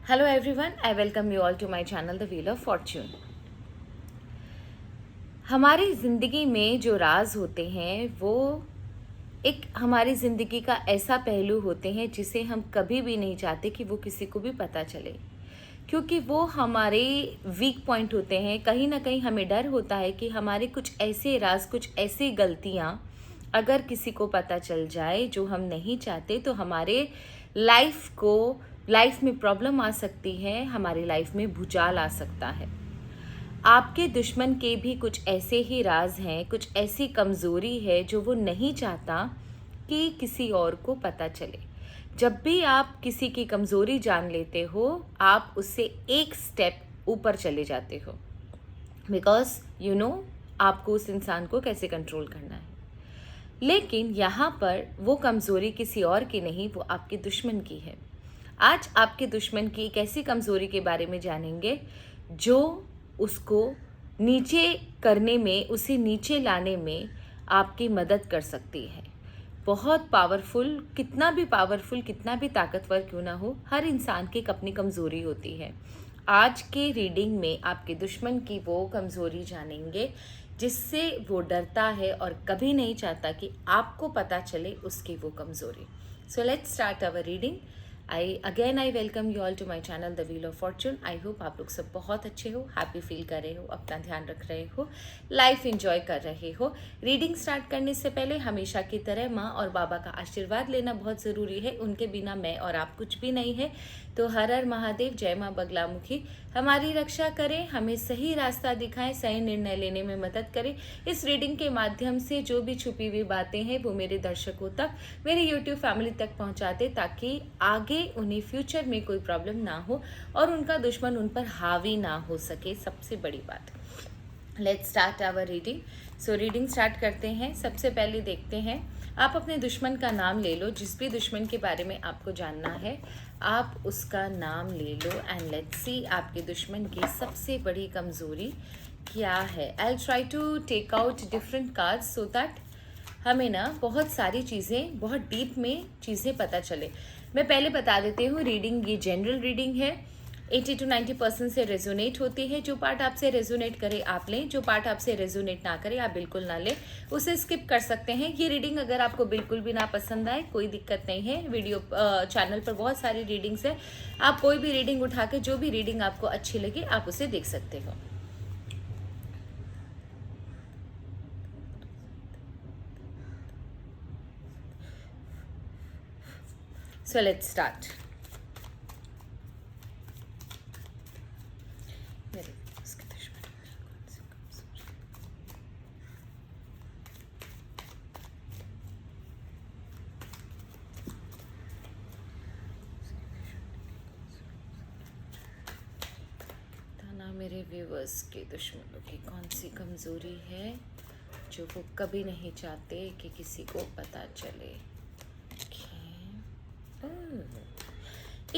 Hello everyone, I welcome you all to my channel The Wheel of Fortune. हमारी ज़िंदगी में जो राज होते हैं वो एक हमारी ज़िंदगी का ऐसा पहलू होते हैं जिसे हम कभी भी नहीं चाहते कि वो किसी को भी पता चले, क्योंकि वो हमारे वीक पॉइंट होते हैं। कहीं ना कहीं हमें डर होता है कि हमारे कुछ ऐसे राज, कुछ ऐसी गलतियाँ अगर किसी को पता चल जाए जो हम नहीं चाहते, तो हमारे लाइफ में प्रॉब्लम आ सकती है, हमारी लाइफ में भूचाल आ सकता है। आपके दुश्मन के भी कुछ ऐसे ही राज हैं, कुछ ऐसी कमज़ोरी है जो वो नहीं चाहता कि किसी और को पता चले। जब भी आप किसी की कमज़ोरी जान लेते हो, आप उससे एक स्टेप ऊपर चले जाते हो, बिकॉज यू नो आपको उस इंसान को कैसे कंट्रोल करना है। लेकिन यहाँ पर वो कमज़ोरी किसी और की नहीं, वो आपके दुश्मन की है। आज आपके दुश्मन की एक ऐसी कमज़ोरी के बारे में जानेंगे जो उसको नीचे करने में, उसे नीचे लाने में आपकी मदद कर सकती है। बहुत पावरफुल, कितना भी ताकतवर क्यों ना हो, हर इंसान की एक अपनी कमज़ोरी होती है। आज के रीडिंग में आपके दुश्मन की वो कमज़ोरी जानेंगे जिससे वो डरता है और कभी नहीं चाहता कि आपको पता चले उसकी वो कमज़ोरी। So let's start our reading. I welcome you all to my channel the wheel of fortune. I hope आप लोग सब बहुत अच्छे हो, हैप्पी फील कर रहे हो, अपना ध्यान रख रहे हो, लाइफ इंजॉय कर रहे हो। रीडिंग स्टार्ट करने से पहले हमेशा की तरह माँ और बाबा का आशीर्वाद लेना बहुत ज़रूरी है। उनके बिना मैं और आप कुछ भी नहीं है। तो हर हर महादेव, जय माँ बगलामुखी हमारी रक्षा करें, हमें सही रास्ता दिखाएं, सही निर्णय लेने में मदद करें। इस रीडिंग के माध्यम से जो भी छुपी हुई बातें हैं वो मेरे दर्शकों तक, मेरी यूट्यूब फैमिली तक पहुंचाते, ताकि आगे उन्हें फ्यूचर में कोई प्रॉब्लम ना हो और उनका दुश्मन उन पर हावी ना हो सके, सबसे बड़ी बात। Let's start our reading. So reading start करते हैं। सबसे पहले देखते हैं, आप अपने दुश्मन का नाम ले लो। जिस भी दुश्मन के बारे में आपको जानना है, आप उसका नाम ले लो एंड लेट्स सी आपके दुश्मन की सबसे बड़ी कमज़ोरी क्या है। I try to take out different cards so that हमें ना बहुत सारी चीज़ें, बहुत डीप में चीज़ें पता चले। मैं पहले बता देती हूँ, रीडिंग ये जनरल रीडिंग है। 80 to 90% से रेजोनेट होती है। जो पार्ट आपसे रेजोनेट करे आप लें, जो पार्ट आपसे रेजोनेट ना करे आप बिल्कुल ना लें, उसे स्किप कर सकते हैं। ये रीडिंग अगर आपको बिल्कुल भी ना पसंद आए, कोई दिक्कत नहीं है। वीडियो चैनल पर बहुत सारी रीडिंग्स है, आप कोई भी रीडिंग उठा के जो भी रीडिंग आपको अच्छी लगे आप उसे देख सकते हो। सो लेट्स स्टार्ट। मेरे व्यूवर्स के दुश्मनों की कौन सी कमज़ोरी है जो वो कभी नहीं चाहते कि किसी को पता चले।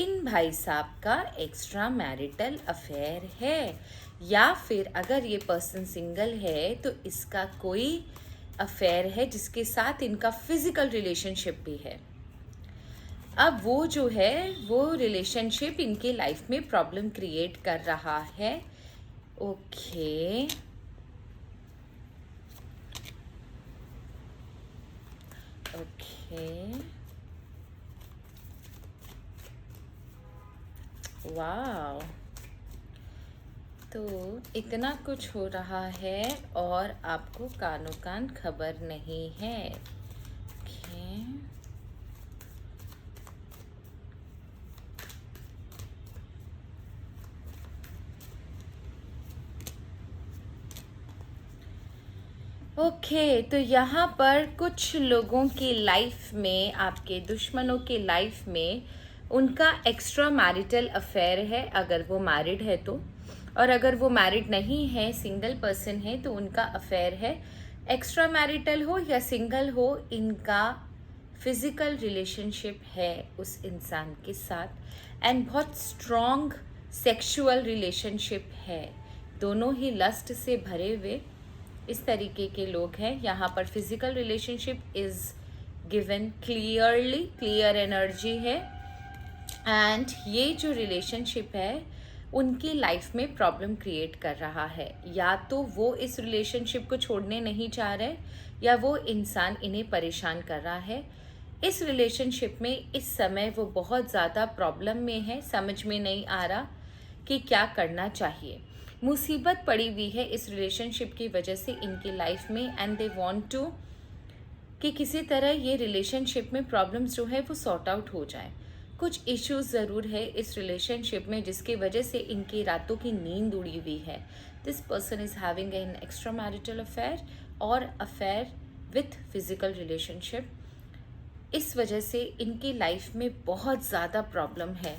इन भाई साहब का एक्स्ट्रा मैरिटल अफेयर है, या फिर अगर ये पर्सन सिंगल है तो इसका कोई अफेयर है जिसके साथ इनका फिजिकल रिलेशनशिप भी है। अब वो जो है वो रिलेशनशिप इनके लाइफ में प्रॉब्लम क्रिएट कर रहा है। ओके ओके, वाव। तो इतना कुछ हो रहा है और आपको कानो कान खबर नहीं है। ओके ओके, तो यहाँ पर कुछ लोगों की लाइफ में, आपके दुश्मनों की लाइफ में उनका एक्स्ट्रा मैरिटल अफेयर है, अगर वो मैरिड है तो। और अगर वो मैरिड नहीं है, सिंगल पर्सन है, तो उनका अफेयर है। एक्स्ट्रा मैरिटल हो या सिंगल हो, इनका फिजिकल रिलेशनशिप है उस इंसान के साथ एंड बहुत स्ट्रॉन्ग सेक्सुअल रिलेशनशिप है। दोनों ही लस्ट से भरे हुए इस तरीके के लोग हैं। यहाँ पर physical relationship is given clearly, clear energy है। एंड ये जो रिलेशनशिप है उनकी लाइफ में प्रॉब्लम क्रिएट कर रहा है। या तो वो इस रिलेशनशिप को छोड़ने नहीं चाह रहे, या वो इंसान इन्हें परेशान कर रहा है। इस रिलेशनशिप में इस समय वो बहुत ज़्यादा प्रॉब्लम में है, समझ में नहीं आ रहा कि क्या करना चाहिए। मुसीबत पड़ी हुई है इस रिलेशनशिप की वजह से इनकी लाइफ में, एंड दे वांट टू कि किसी तरह ये रिलेशनशिप में प्रॉब्लम्स जो है वो सॉर्ट आउट हो जाए। कुछ इश्यूज ज़रूर है इस रिलेशनशिप में जिसकी वजह से इनकी रातों की नींद उड़ी हुई है। This person is having an extra marital affair और अफेयर विथ फिजिकल रिलेशनशिप। इस वजह से इनकी लाइफ में बहुत ज़्यादा प्रॉब्लम है।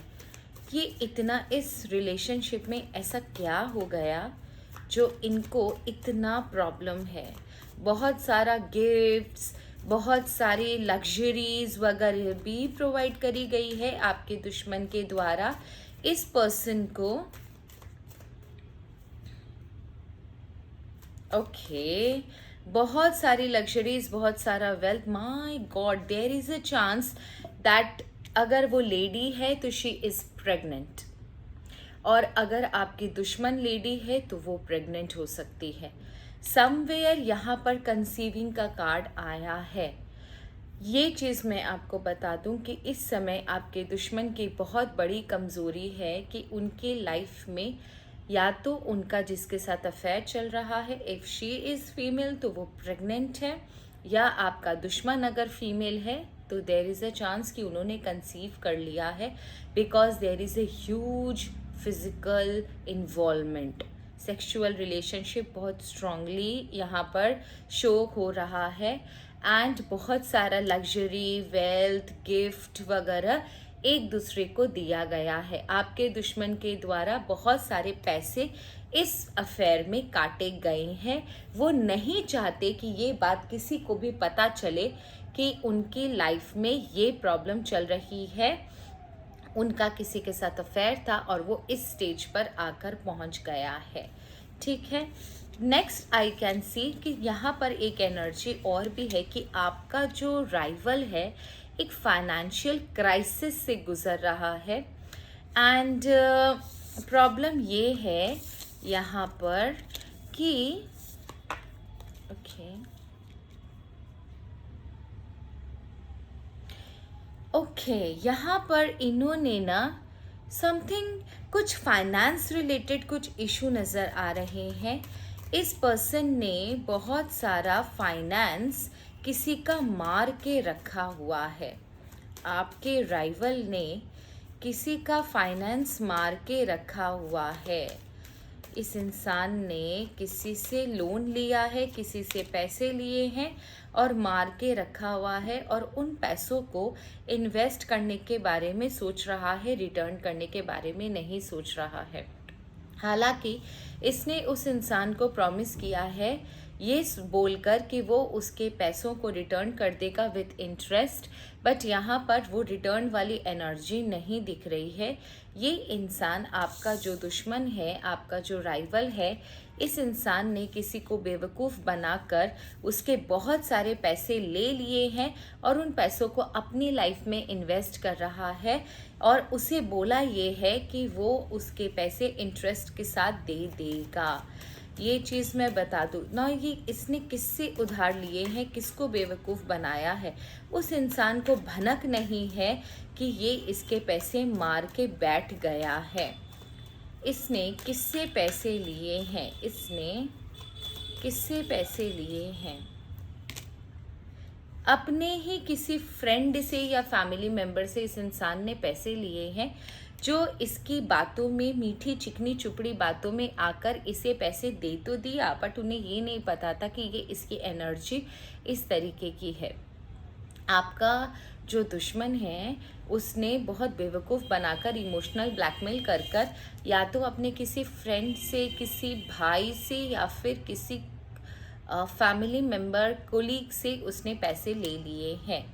ये इतना इस रिलेशनशिप में ऐसा क्या हो गया जो इनको इतना प्रॉब्लम है। बहुत सारा गिफ्ट्स, बहुत सारी लग्जरीज वगैरह भी प्रोवाइड करी गई है आपके दुश्मन के द्वारा इस पर्सन को। ओके, बहुत सारी लग्जरीज, बहुत सारा wealth. My god, there is a chance that अगर वो लेडी है तो शी इज प्रेग्नेंट, और अगर आपकी दुश्मन लेडी है तो वो प्रेग्नेंट हो सकती है। समवेयर यहाँ पर कंसीविंग का कार्ड आया है। ये चीज़ मैं आपको बता दूं कि इस समय आपके दुश्मन की बहुत बड़ी कमज़ोरी है कि उनके लाइफ में या तो उनका जिसके साथ अफेयर चल रहा है, इफ़ शी इज़ फीमेल तो वो प्रेग्नेंट है, या आपका दुश्मन अगर फीमेल है तो देयर इज़ अ चांस कि उन्होंने कंसीव कर लिया है, because there is a huge physical involvement. Sexual relationship बहुत स्ट्रांगली यहाँ पर शो हो रहा है, एंड बहुत सारा लग्जरी, वेल्थ, गिफ्ट वगैरह एक दूसरे को दिया गया है। आपके दुश्मन के द्वारा बहुत सारे पैसे इस अफेयर में काटे गए हैं। वो नहीं चाहते कि ये बात किसी को भी पता चले कि उनकी लाइफ में ये प्रॉब्लम चल रही है। उनका किसी के साथ अफेयर था और वो इस स्टेज पर आकर पहुंच गया है। ठीक है, नेक्स्ट आई कैन सी कि यहाँ पर एक एनर्जी और भी है कि आपका जो राइवल है एक फाइनेंशियल क्राइसिस से गुजर रहा है, एंड प्रॉब्लम ये है यहाँ पर कि ओके, यहाँ पर इन्होंने ना समथिंग, कुछ फाइनेंस रिलेटेड कुछ इशू नज़र आ रहे हैं। इस पर्सन ने बहुत सारा फाइनेंस किसी का मार के रखा हुआ है। आपके राइवल ने किसी का फाइनेंस मार के रखा हुआ है। इस इंसान ने किसी से लोन लिया है, किसी से पैसे लिए हैं और मार के रखा हुआ है, और उन पैसों को इन्वेस्ट करने के बारे में सोच रहा है, रिटर्न करने के बारे में नहीं सोच रहा है। हालांकि इसने उस इंसान को प्रॉमिस किया है ये बोलकर कि वो उसके पैसों को रिटर्न कर देगा विथ इंटरेस्ट, बट यहाँ पर वो रिटर्न वाली एनर्जी नहीं दिख रही है। ये इंसान, आपका जो दुश्मन है, आपका जो राइवल है, इस इंसान ने किसी को बेवकूफ़ बनाकर उसके बहुत सारे पैसे ले लिए हैं और उन पैसों को अपनी लाइफ में इन्वेस्ट कर रहा है, और उसे बोला ये है कि वो उसके पैसे इंटरेस्ट के साथ दे देगा। ये चीज़ मैं बता दूँ ना, ये इसने किससे उधार लिए हैं, किसको बेवकूफ़ बनाया है, उस इंसान को भनक नहीं है कि ये इसके पैसे मार के बैठ गया है। इसने किससे पैसे लिए हैं, इसने किससे पैसे लिए हैं? अपने ही किसी फ्रेंड से या फैमिली मेम्बर से इस इंसान ने पैसे लिए हैं, जो इसकी बातों में, मीठी चिकनी चुपड़ी बातों में आकर इसे पैसे दे तो दिया, बट उन्हें ये नहीं पता था कि ये इसकी एनर्जी इस तरीके की है। आपका जो दुश्मन है उसने बहुत बेवकूफ़ बनाकर, इमोशनल ब्लैकमेल कर कर, या तो अपने किसी फ्रेंड से, किसी भाई से, या फिर किसी फैमिली मेम्बर, कोलीग से उसने पैसे ले लिए हैं।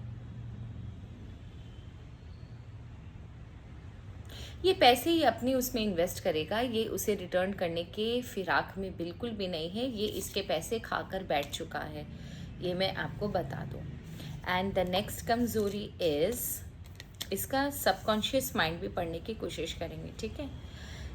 ये पैसे ये अपनी उसमें इन्वेस्ट करेगा, ये उसे रिटर्न करने के फिराक में बिल्कुल भी नहीं है। ये इसके पैसे खाकर बैठ चुका है, ये मैं आपको बता दूँ। एंड द नेक्स्ट कमज़ोरी इज़ इसका सबकॉन्शियस माइंड भी पढ़ने की कोशिश करेंगे, ठीक है।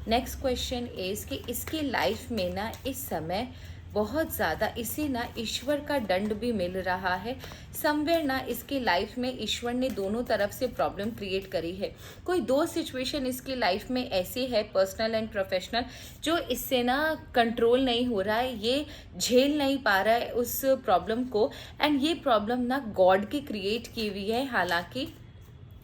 नेक्स्ट क्वेश्चन इज़ कि इसकी लाइफ में ना इस समय बहुत ज़्यादा इसे ना ईश्वर का दंड भी मिल रहा है। समवेयर ना इसकी लाइफ में ईश्वर ने दोनों तरफ से प्रॉब्लम क्रिएट करी है। कोई दो सिचुएशन इसकी लाइफ में ऐसी है, पर्सनल एंड प्रोफेशनल, जो इससे ना कंट्रोल नहीं हो रहा है, ये झेल नहीं पा रहा है उस प्रॉब्लम को, एंड ये प्रॉब्लम ना गॉड की क्रिएट की हुई है। हालांकि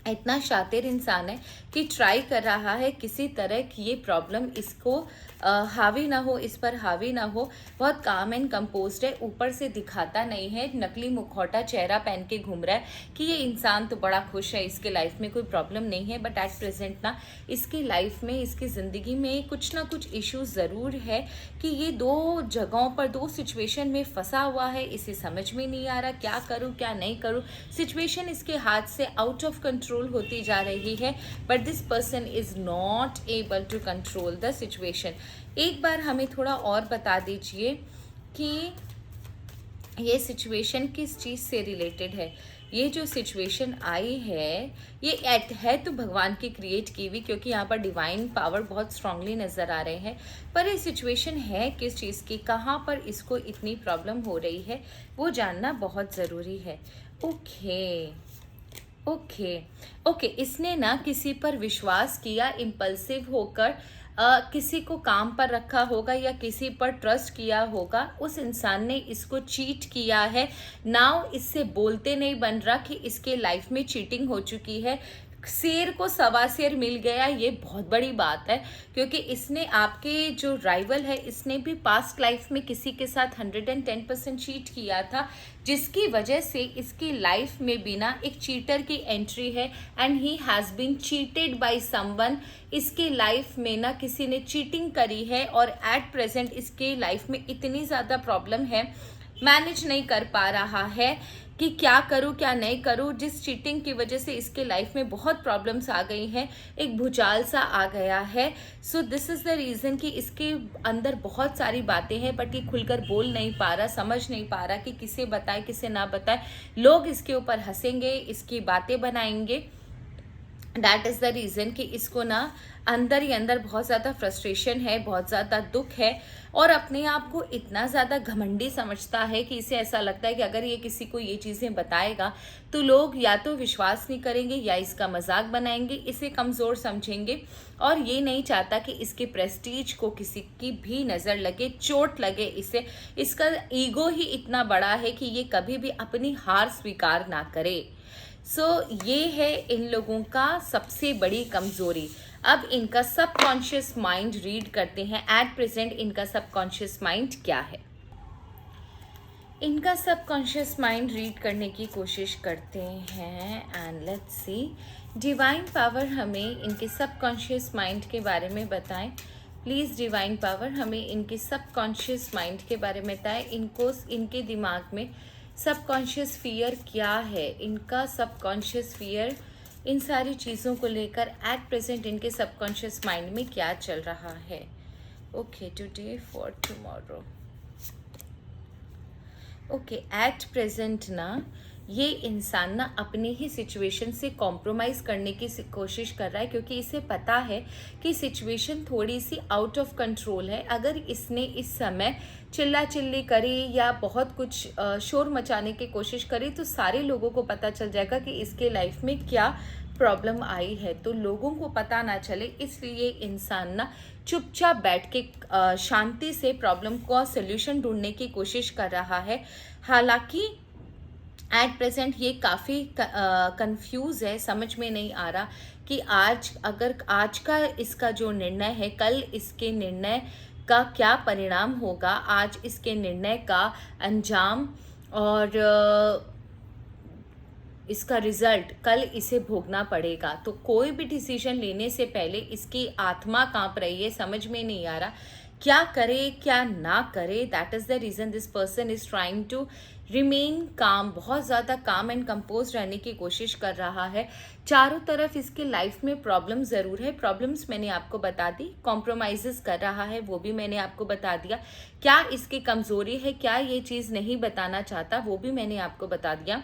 इतना शातिर इंसान है कि ट्राई कर रहा है किसी तरह कि ये प्रॉब्लम इसको हावी ना हो, इस पर हावी ना हो। बहुत काम एंड कंपोज्ड है, ऊपर से दिखाता नहीं है, नकली मुखौटा चेहरा पहन के घूम रहा है कि ये इंसान तो बड़ा खुश है, इसके लाइफ में कोई प्रॉब्लम नहीं है। बट एट प्रेजेंट ना इसकी लाइफ में, इसकी ज़िंदगी में कुछ ना कुछ इश्यूज ज़रूर है कि ये दो जगहों पर, दो सिचुएशन में फंसा हुआ है। इसे समझ में नहीं आ रहा क्या करूँ क्या नहीं करूँ। सिचुएशन इसके हाथ से आउट ऑफ कंट्रोल होती जा रही है, but this person is not able to control the situation. एक बार हमें थोड़ा और बता दीजिए कि ये सिचुएशन किस चीज़ से रिलेटेड है। ये जो सिचुएशन आई है ये है तो भगवान की क्रिएट की हुई, क्योंकि यहाँ पर डिवाइन पावर बहुत स्ट्रांगली नज़र आ रहे हैं। पर ये सिचुएशन है किस चीज़ की, कहाँ पर इसको इतनी प्रॉब्लम हो रही है, वो जानना बहुत ज़रूरी है। ओके, इसने ना किसी पर विश्वास किया, इम्पल्सिव होकर किसी को काम पर रखा होगा या किसी पर ट्रस्ट किया होगा। उस इंसान ने इसको चीट किया है। नाउ इससे बोलते नहीं बन रहा कि इसके लाइफ में चीटिंग हो चुकी है। शेर को सवा शेर मिल गया, ये बहुत बड़ी बात है, क्योंकि इसने, आपके जो राइवल है, इसने भी पास्ट लाइफ में किसी के साथ 110% चीट किया था, जिसकी वजह से इसकी लाइफ में भी ना एक चीटर की एंट्री है, and he has been cheated by someone. इसकी लाइफ में ना किसी ने चीटिंग करी है, और एट प्रेजेंट इसके लाइफ में इतनी ज़्यादा प्रॉब्लम है, मैनेज नहीं कर पा रहा है कि क्या करूं क्या नहीं करूं। जिस चीटिंग की वजह से इसके लाइफ में बहुत प्रॉब्लम्स आ गई हैं, एक भूचाल सा आ गया है। So this is the reason कि इसके अंदर बहुत सारी बातें हैं, बट ये खुलकर बोल नहीं पा रहा, समझ नहीं पा रहा कि किसे बताए किसे ना बताए। लोग इसके ऊपर हंसेंगे, इसकी बातें बनाएंगे। दैट इज़ द रीज़न कि इसको ना अंदर ही अंदर बहुत ज़्यादा फ्रस्ट्रेशन है, बहुत ज़्यादा दुख है, और अपने आप को इतना ज़्यादा घमंडी समझता है कि इसे ऐसा लगता है कि अगर ये किसी को ये चीज़ें बताएगा तो लोग या तो विश्वास नहीं करेंगे या इसका मजाक बनाएंगे, इसे कमज़ोर समझेंगे, और ये नहीं चाहता कि इसके प्रेस्टीज को किसी की भी नज़र लगे, चोट लगे इसे। इसका ईगो ही इतना बड़ा है कि ये कभी भी अपनी हार स्वीकार ना करे। ये है इन लोगों का सबसे बड़ी कमज़ोरी। अब इनका सबकॉन्शियस माइंड रीड करते हैं। एट प्रेजेंट इनका सबकॉन्शियस माइंड क्या है, इनका सबकॉन्शियस माइंड रीड करने की कोशिश करते हैं, and let's see. Divine power हमें इनके सबकॉन्शियस माइंड के बारे में बताएं प्लीज़। डिवाइन पावर हमें इनके सबकॉन्शियस माइंड के बारे में बताएं। इनके दिमाग में सबकॉन्शियस फियर क्या है, इनका सबकॉन्शियस फियर, इन सारी चीज़ों को लेकर एट प्रेजेंट इनके सबकॉन्शियस माइंड में क्या चल रहा है। Okay, today for tomorrow. Okay, at present ना ये इंसान ना अपनी ही सिचुएशन से कॉम्प्रोमाइज़ करने की कोशिश कर रहा है, क्योंकि इसे पता है कि सिचुएशन थोड़ी सी आउट ऑफ कंट्रोल है। अगर इसने इस समय चिल्ला चिल्ली करी या बहुत कुछ शोर मचाने की कोशिश करी तो सारे लोगों को पता चल जाएगा कि इसके लाइफ में क्या प्रॉब्लम आई है, तो लोगों को पता ना चले, इसलिए इंसान ना चुपचाप बैठ के शांति से प्रॉब्लम का सल्यूशन ढूंढने की कोशिश कर रहा है। हालांकि एट प्रेजेंट ये काफ़ी कंफ्यूज है, समझ में नहीं आ रहा कि आज का इसका जो निर्णय है, कल इसके निर्णय का क्या परिणाम होगा, आज इसके निर्णय का अंजाम और इसका रिजल्ट कल इसे भोगना पड़ेगा। तो कोई भी डिसीजन लेने से पहले इसकी आत्मा कांप रही है, समझ में नहीं आ रहा क्या करे क्या ना करे। That is the reason this person is trying to remain calm, बहुत ज़्यादा काम एंड कंपोज रहने की कोशिश कर रहा है। चारों तरफ इसके लाइफ में प्रॉब्लम ज़रूर है, प्रॉब्लम्स मैंने आपको बता दी, कॉम्प्रोमाइज़ कर रहा है वो भी मैंने आपको बता दिया, क्या इसकी कमज़ोरी है, क्या ये चीज़ नहीं बताना चाहता वो भी मैंने आपको बता दिया।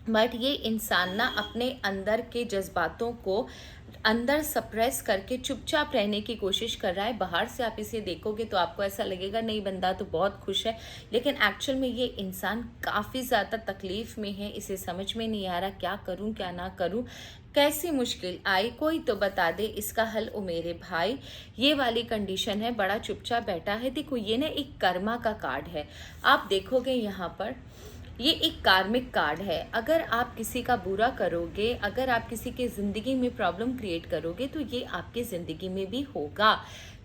बट ये इंसान ना अपने अंदर के जज्बातों को अंदर सप्रेस करके चुपचाप रहने की कोशिश कर रहा है। बाहर से आप इसे देखोगे तो आपको ऐसा लगेगा नहीं बंदा तो बहुत खुश है, लेकिन एक्चुअल में ये इंसान काफ़ी ज़्यादा तकलीफ़ में है। इसे समझ में नहीं आ रहा क्या करूं क्या ना करूं, कैसी मुश्किल आई कोई तो बता दे इसका हल ओ मेरे भाई। ये वाली कंडीशन है, बड़ा चुपचाप बैठा है। देखो ये ना एक कर्मा का कार्ड है, आप देखोगे यहाँ पर ये एक कार्मिक कार्ड है। अगर आप किसी का बुरा करोगे, अगर आप किसी के ज़िंदगी में प्रॉब्लम क्रिएट करोगे तो ये आपके ज़िंदगी में भी होगा।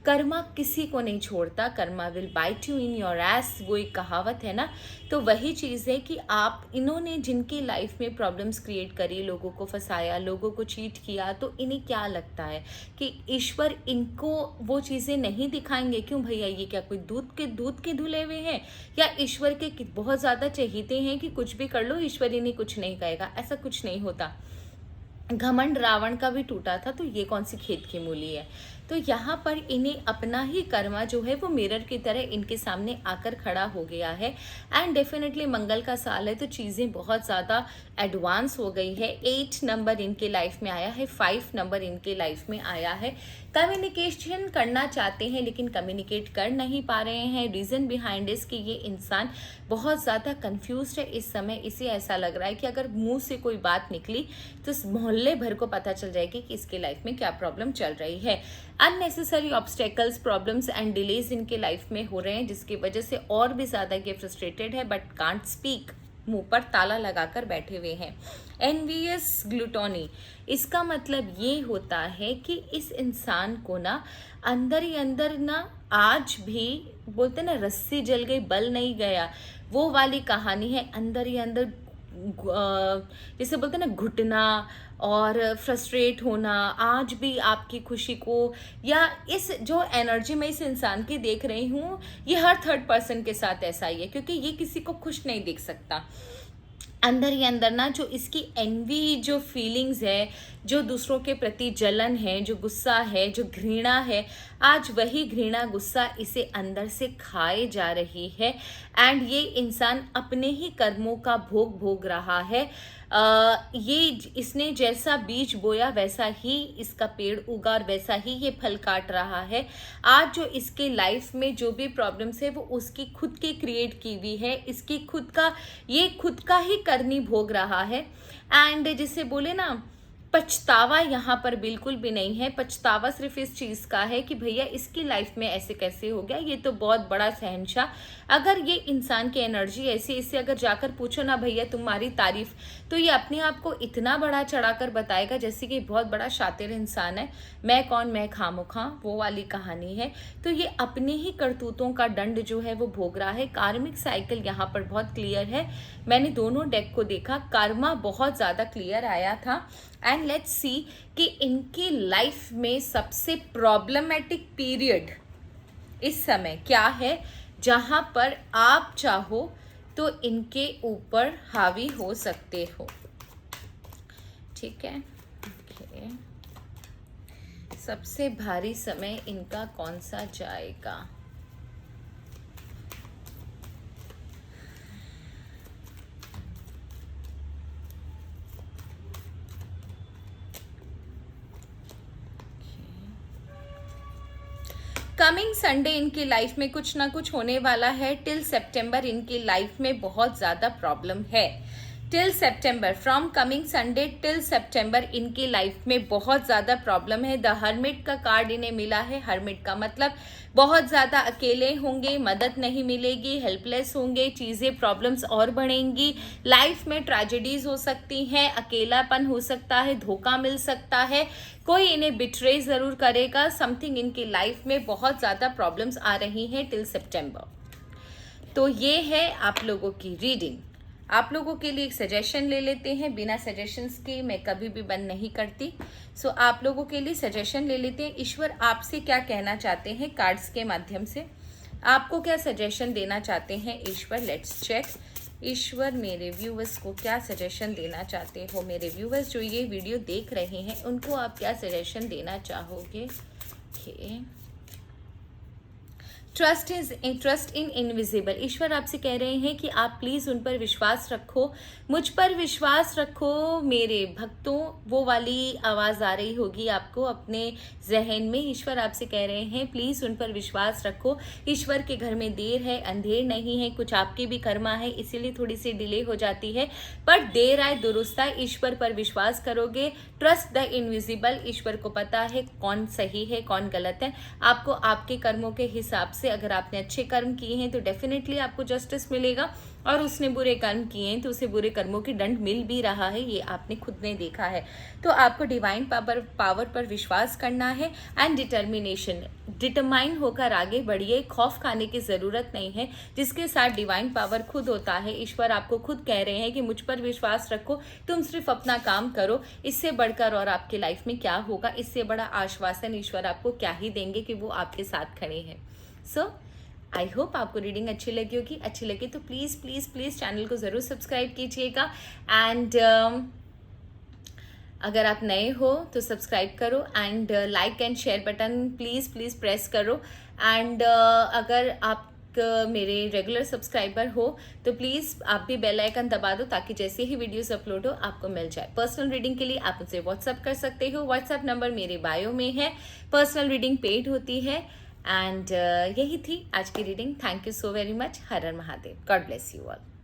कर्मा किसी को नहीं छोड़ता, karma will bite you in your ass, वो एक कहावत है ना। तो वही चीज़ है कि आप इन्होंने जिनकी लाइफ में प्रॉब्लम्स क्रिएट करी, लोगों को फंसाया, लोगों को चीट किया, तो इन्हें क्या लगता है कि ईश्वर इनको वो चीज़ें नहीं दिखाएंगे? क्यों भैया, ये क्या कोई दूध के धुले हुए हैं, या ईश्वर के बहुत ज़्यादा चहेते हैं कि कुछ भी कर लो ईश्वर इन्हें कुछ नहीं कहेगा? ऐसा कुछ नहीं होता। घमंड रावण का भी टूटा था, तो ये कौन सी खेत की मूली है? तो यहाँ पर इन्हें अपना ही कर्मा जो है वो मिरर की तरह इनके सामने आकर खड़ा हो गया है। एंड डेफिनेटली मंगल का साल है तो चीज़ें बहुत ज़्यादा एडवांस हो गई है। 8 नंबर इनके लाइफ में आया है, 5 नंबर इनके लाइफ में आया है। कम्युनिकेशन करना चाहते हैं लेकिन कम्युनिकेट कर नहीं पा रहे हैं। रीज़न बिहाइंड इस कि ये इंसान बहुत ज़्यादा कंफ्यूज्ड है इस समय। इसे ऐसा लग रहा है कि अगर मुंह से कोई बात निकली तो मोहल्ले भर को पता चल जाएगी कि इसके लाइफ में क्या प्रॉब्लम चल रही है। Unnecessary obstacles, problems and delays इनके लाइफ में हो रहे हैं, जिसकी वजह से और भी ज़्यादा ये फ्रस्ट्रेटेड है बट कांट स्पीक, मुंह पर ताला लगाकर बैठे हुए हैं। एनवियस ग्लूटोनी, इसका मतलब ये होता है कि इस इंसान को ना अंदर ही अंदर ना आज भी बोलते ना रस्सी जल गई बल नहीं गया, वो वाली कहानी है। अंदर ही अंदर जैसे बोलते ना घुटना और फ्रस्ट्रेट होना, आज भी आपकी खुशी को या इस जो एनर्जी मैं इस इंसान की देख रही हूँ ये हर थर्ड पर्सन के साथ ऐसा ही है, क्योंकि ये किसी को खुश नहीं देख सकता। अंदर ही अंदर ना जो इसकी एनवी जो फीलिंग्स है, जो दूसरों के प्रति जलन है, जो गुस्सा है, जो घृणा है, आज वही घृणा गुस्सा इसे अंदर से खाए जा रही है। एंड ये इंसान अपने ही कर्मों का भोग रहा है। ये इसने जैसा बीज बोया वैसा ही इसका पेड़ उगा और वैसा ही ये फल काट रहा है। आज जो इसके लाइफ में जो भी प्रॉब्लम्स है वो उसकी खुद की क्रिएट की हुई है, इसकी खुद का ही करनी भोग रहा है। एंड जिसे बोले ना पछतावा यहाँ पर बिल्कुल भी नहीं है। पछतावा सिर्फ इस चीज़ का है कि भैया इसकी लाइफ में ऐसे कैसे हो गया, ये तो बहुत बड़ा शहंशाह। अगर ये इंसान की एनर्जी ऐसी, इससे अगर जाकर पूछो ना भैया तुम्हारी तारीफ, तो ये अपने आप को इतना बड़ा चढ़ाकर बताएगा जैसे कि बहुत बड़ा शातिर इंसान है। मैं कौन, मैं खामोखा, वो वाली कहानी है। तो ये अपने ही करतूतों का दंड जो है वो भोग रहा है। कार्मिक साइकिल यहाँ पर बहुत क्लियर है। मैंने दोनों डेक को देखा, कर्मा बहुत ज़्यादा क्लियर आया था। एंड लेट्स सी कि इनकी लाइफ में सबसे प्रॉब्लमेटिक पीरियड इस समय क्या है, जहां पर आप चाहो तो इनके ऊपर हावी हो सकते हो। ठीक है, ओके। सबसे भारी समय इनका कौन सा जाएगा? कमिंग संडे इनकी लाइफ में कुछ ना कुछ होने वाला है। टिल सितंबर इनकी लाइफ में बहुत ज़्यादा प्रॉब्लम है। Till September, from coming Sunday till September इनकी लाइफ में बहुत ज़्यादा प्रॉब्लम है। द हर्मिट का कार्ड इन्हें मिला है। हर्मिट का मतलब बहुत ज़्यादा अकेले होंगे, मदद नहीं मिलेगी, हेल्पलेस होंगे, चीज़ें प्रॉब्लम्स और बढ़ेंगी, लाइफ में ट्रेजेडीज हो सकती हैं, अकेलापन हो सकता है, धोखा मिल सकता है, कोई इन्हें बिट्रे ज़रूर करेगा। समथिंग इनकी लाइफ में बहुत ज़्यादा प्रॉब्लम्स आ रही हैं टिल सितंबर। तो ये है आप लोगों की रीडिंग। आप लोगों के लिए एक सजेशन ले लेते हैं। बिना सजेशंस के मैं कभी भी बंद नहीं करती। सो आप लोगों के लिए सजेशन ले लेते हैं। ईश्वर आपसे क्या कहना चाहते हैं कार्ड्स के माध्यम से, आपको क्या सजेशन देना चाहते हैं ईश्वर? Let's check. ईश्वर मेरे व्यूवर्स को क्या सजेशन देना चाहते हो? मेरे व्यूवर्स जो ये वीडियो देख रहे हैं उनको आप क्या सजेशन देना चाहोगे? Trust in invisible. ईश्वर आपसे कह रहे हैं कि आप प्लीज़ उन पर विश्वास रखो, मुझ पर विश्वास रखो मेरे भक्तों। वो वाली आवाज़ आ रही होगी आपको अपने जहन में। ईश्वर आपसे कह रहे हैं प्लीज़ उन पर विश्वास रखो। ईश्वर के घर में देर है, अंधेर नहीं है। कुछ आपके भी कर्मा है, इसीलिए थोड़ी सी डिले हो जाती है, पर देर आए दुरुस्त आए। ईश्वर पर विश्वास करोगे, ट्रस्ट द इनविजिबल। ईश्वर को पता है कौन सही है कौन गलत है। आपको आपके कर्मों के हिसाब से, अगर आपने अच्छे कर्म किए हैं तो डेफिनेटली आपको जस्टिस मिलेगा, और उसने बुरे कर्म किए हैं तो उसे बुरे कर्मों की दंड मिल भी रहा है, ये आपने खुद ने देखा है। तो आपको डिवाइन पावर पर विश्वास करना है एंड डिटरमाइन होकर आगे बढ़िए। खौफ खाने की ज़रूरत नहीं है, जिसके साथ डिवाइन पावर खुद होता है। ईश्वर आपको खुद कह रहे हैं कि मुझ पर विश्वास रखो, तुम सिर्फ अपना काम करो। इससे बढ़कर और आपकी लाइफ में क्या होगा, इससे बड़ा आश्वासन ईश्वर आपको क्या ही देंगे कि वो आपके साथ खड़े हैं। सो आई होप आपको रीडिंग अच्छी लगी होगी। अच्छी लगी तो प्लीज़ प्लीज़ प्लीज़ चैनल को ज़रूर सब्सक्राइब कीजिएगा, एंड अगर आप नए हो तो सब्सक्राइब करो, and like and share button please please press करो। एंड अगर आप मेरे रेगुलर सब्सक्राइबर हो तो प्लीज़ आप भी बेल आइकन दबा दो, ताकि जैसे ही वीडियोस अपलोड हो आपको मिल जाए। पर्सनल रीडिंग के लिए आप मुझसे व्हाट्सअप कर सकते हो, व्हाट्सअप नंबर मेरे बायो में है। पर्सनल रीडिंग पेड होती है। एंड यही थी आज की reading. Thank you so very much. Her her Mahadev. God bless you all.